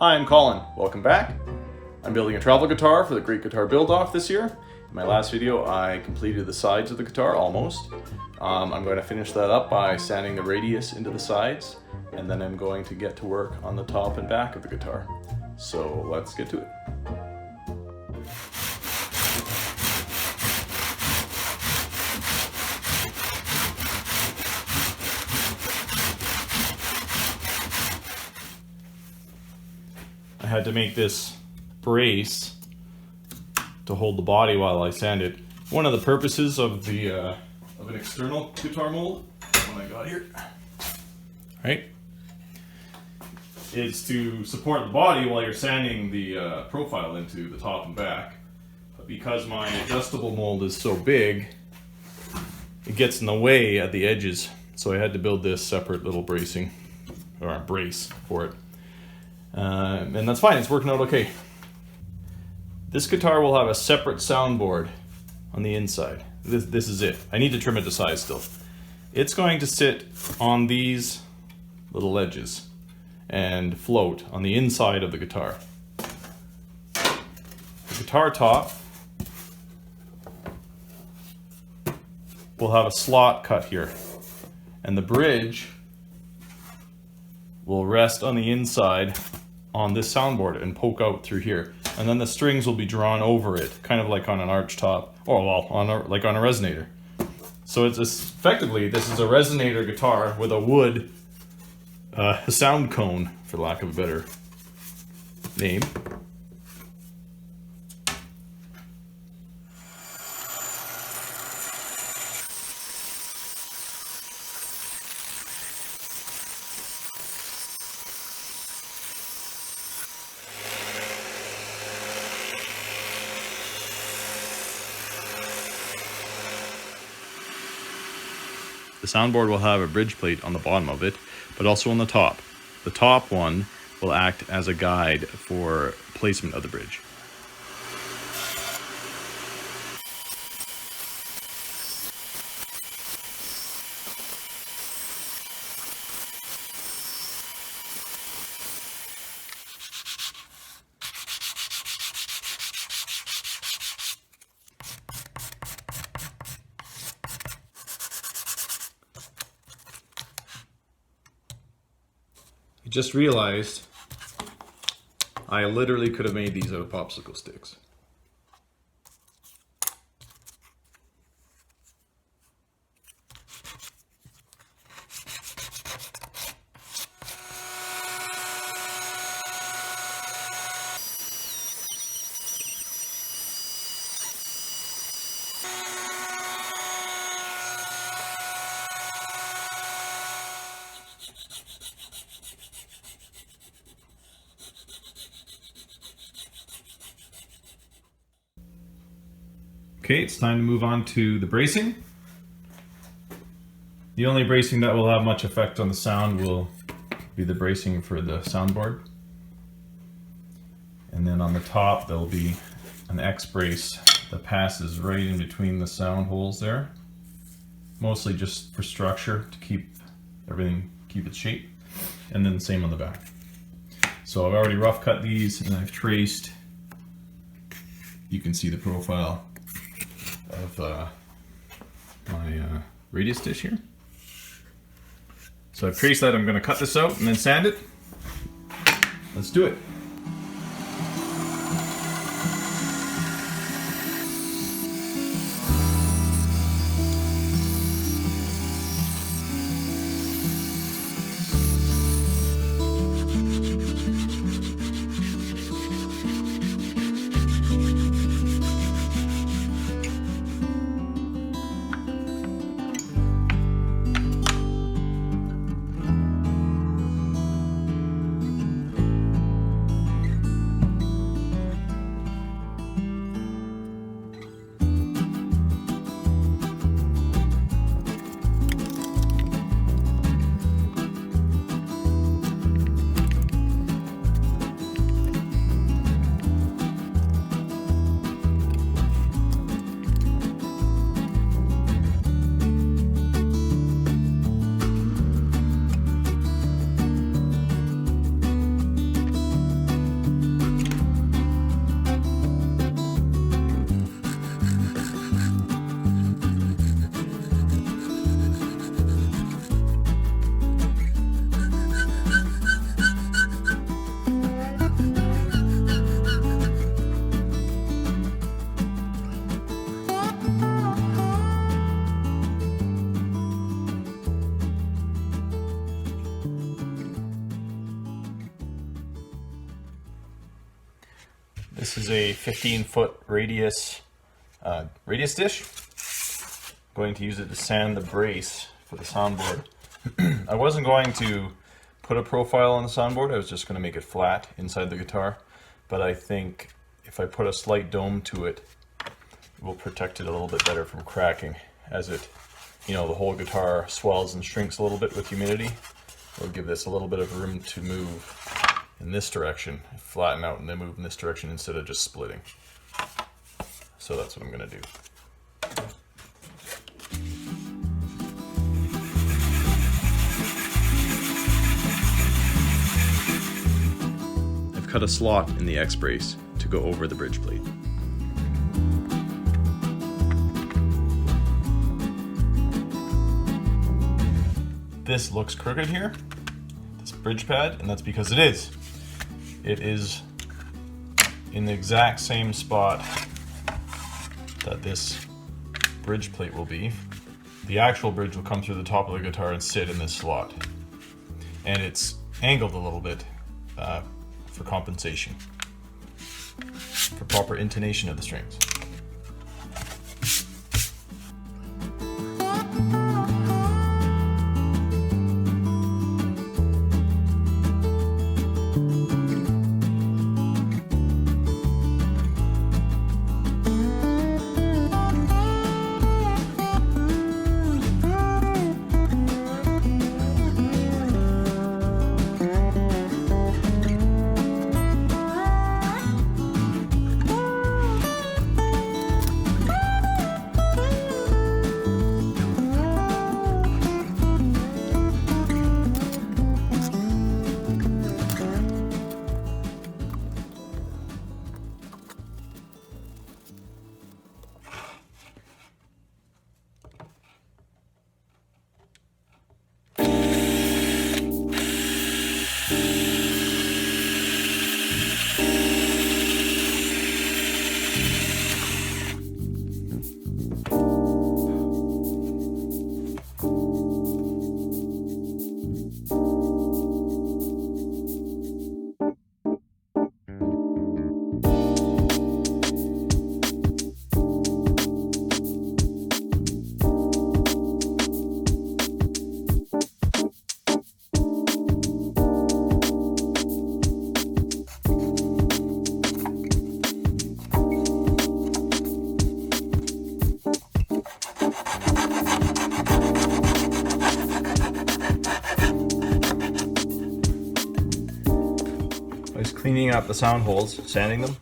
Hi, I'm Colin. Welcome back. I'm building a travel guitar for the Great Guitar Build-Off this year. In my last video, I completed the sides of the guitar, almost. I'm going to finish that up by sanding the radius into the sides, and then I'm going to get to work on the top and back of the guitar. So let's get to it. I had to make this brace to hold the body while I sand it. One of the purposes of the of an external guitar mold, one I got here, right, is to support the body while you're sanding the profile into the top and back. But because my adjustable mold is so big, it gets in the way at the edges. So I had to build this separate little bracing, or a brace for it. And that's fine, it's working out okay. This guitar will have a separate soundboard on the inside. This is it. I need to trim it to size still. It's going to sit on these little edges and float on the inside of the guitar. The guitar top will have a slot cut here, and the bridge will rest on the inside on this soundboard and poke out through here, and then the strings will be drawn over it, kind of like on an arch top, or well, like on a resonator. So it's effectively, this is a resonator guitar with a wood sound cone, for lack of a better name. The soundboard will have a bridge plate on the bottom of it, but also on the top. The top one will act as a guide for placement of the bridge. I just realized I literally could have made these out of popsicle sticks. Okay, it's time to move on to the bracing. The only bracing that will have much effect on the sound will be the bracing for the soundboard. And then on the top there'll be an X brace that passes right in between the sound holes there. Mostly just for structure, to keep everything, keep its shape. And then the same on the back. So I've already rough cut these and I've traced, you can see the profile of my radius dish here. So I've traced that. I'm going to cut this out and then sand it. Let's do it. This is a 15-foot radius dish. I'm going to use it to sand the brace for the soundboard. I wasn't going to put a profile on the soundboard, I was just going to make it flat inside the guitar. But I think if I put a slight dome to it, it will protect it a little bit better from cracking. As it, the whole guitar swells and shrinks a little bit with humidity. It'll give this a little bit of room to move in this direction, flatten out and then move in this direction instead of just splitting. So that's what I'm going to do. I've cut a slot in the X-brace to go over the bridge plate. This looks crooked here, this bridge pad, and that's because it is. It is in the exact same spot that this bridge plate will be. The actual bridge will come through the top of the guitar and sit in this slot. And it's angled a little bit for compensation, for proper intonation of the strings. Cleaning up the sound holes, sanding them,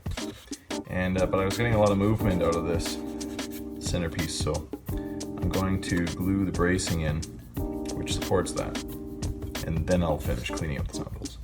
and but I was getting a lot of movement out of this centerpiece, so I'm going to glue the bracing in, which supports that, and then I'll finish cleaning up the sound holes.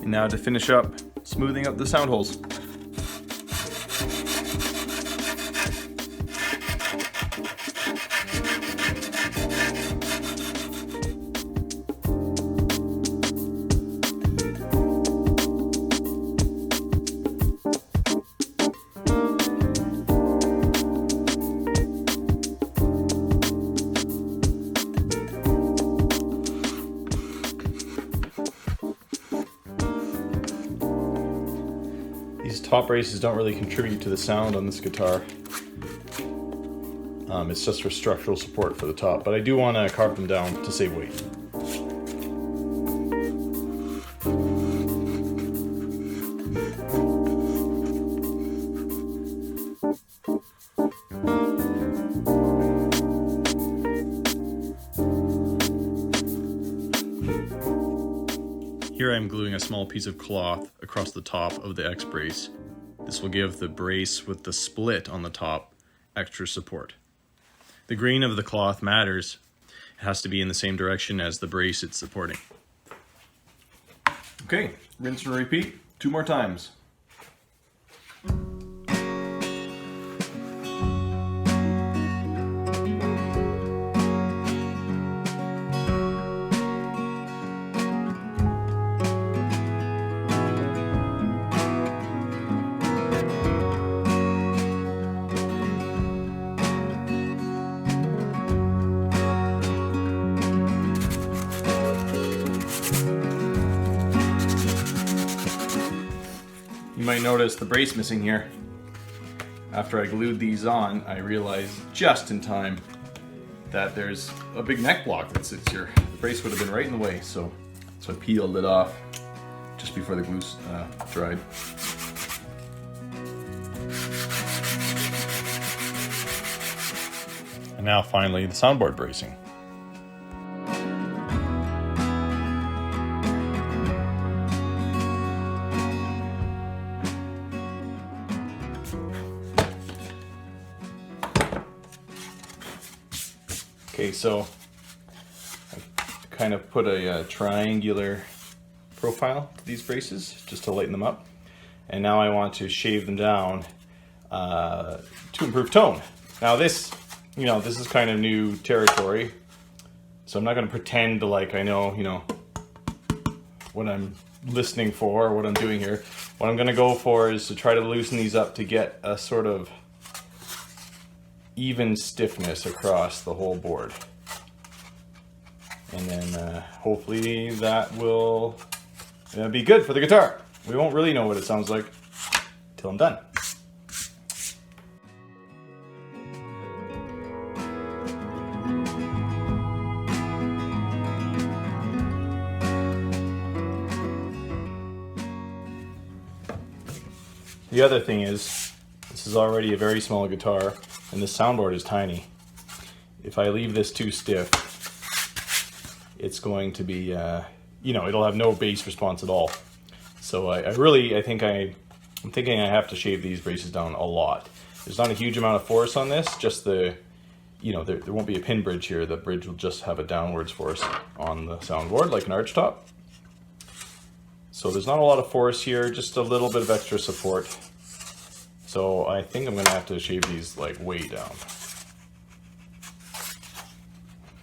Now to finish up, smoothing up the sound holes. These top braces don't really contribute to the sound on this guitar. It's just for structural support for the top, but I do want to carve them down to save weight. Here I'm gluing a small piece of cloth across the top of the X-brace. This will give the brace with the split on the top extra support. The grain of the cloth matters. It has to be in the same direction as the brace it's supporting. Okay, rinse and repeat 2 more times. You might notice the brace missing here. After I glued these on, I realized just in time that there's a big neck block that sits here. The brace would have been right in the way, so I peeled it off just before the glue dried. And now finally the soundboard bracing. Okay, so I kind of put a triangular profile to these braces just to lighten them up. And now I want to shave them down to improve tone. Now this, this is kind of new territory. So I'm not going to pretend to I know, what I'm listening for or what I'm doing here. What I'm going to go for is to try to loosen these up to get a sort of even stiffness across the whole board. And then hopefully that will be good for the guitar. We won't really know what it sounds like till I'm done. The other thing is, this is already a very small guitar, and this soundboard is tiny. If I leave this too stiff, it's going to be, it'll have no bass response at all. So I'm thinking I have to shave these braces down a lot. There's not a huge amount of force on this, just there won't be a pin bridge here. The bridge will just have a downwards force on the soundboard, like an arch top. So there's not a lot of force here, just a little bit of extra support. So I think I'm gonna have to shave these way down.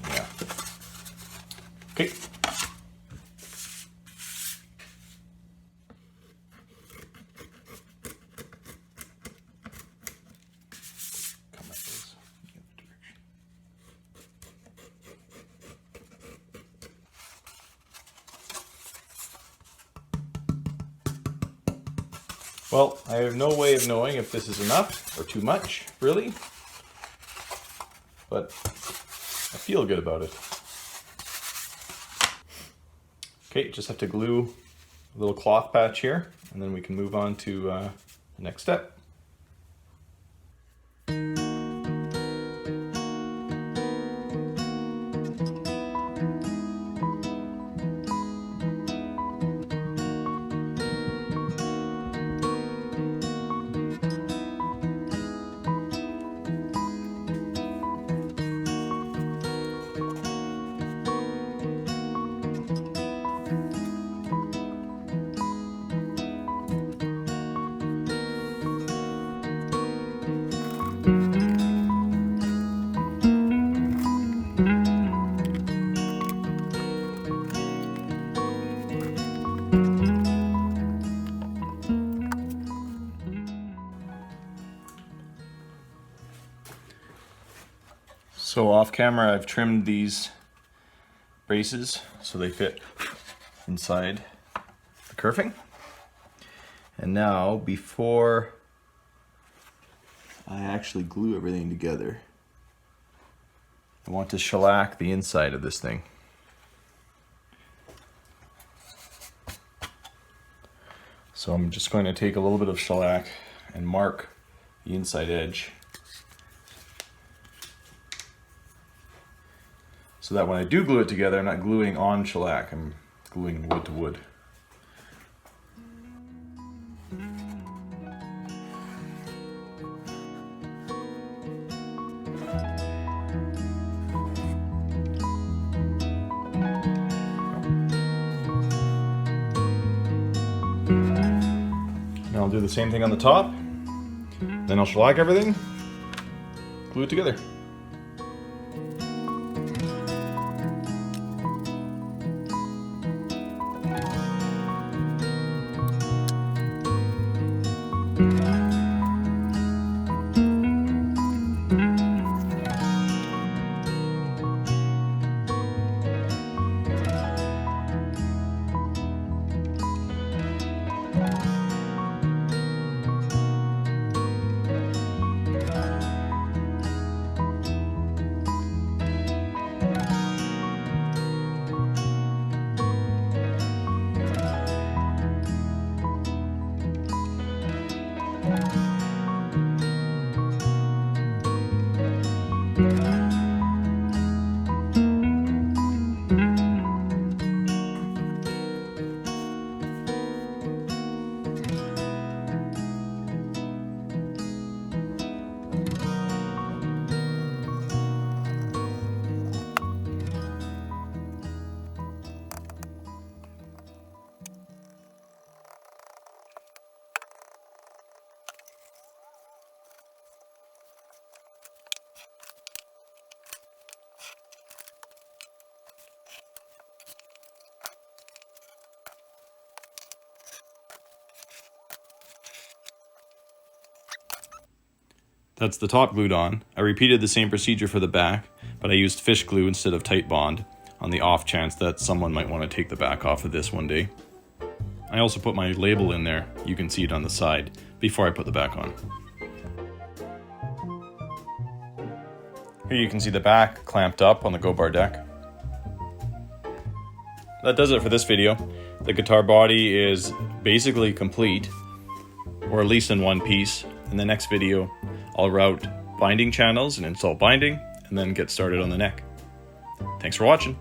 Yeah. Okay. Come like this. Well, I have no way of knowing if this is enough or too much, really. But I feel good about it. Okay, just have to glue a little cloth patch here, and then we can move on to the next step. So off camera, I've trimmed these braces so they fit inside the kerfing. And now, before I actually glue everything together, I want to shellac the inside of this thing. So I'm just going to take a little bit of shellac and mark the inside edge, so that when I do glue it together, I'm not gluing on shellac, I'm gluing wood to wood. do the same thing on the top. Then I'll shellac everything, glue it together. That's the top glued on. I repeated the same procedure for the back, but I used fish glue instead of tight bond on the off chance that someone might want to take the back off of this one day. I also put my label in there, you can see it on the side, before I put the back on. Here you can see the back clamped up on the Go Bar deck. That does it for this video. The guitar body is basically complete, or at least in one piece. In the next video, I'll route binding channels and install binding, and then get started on the neck. Thanks for watching.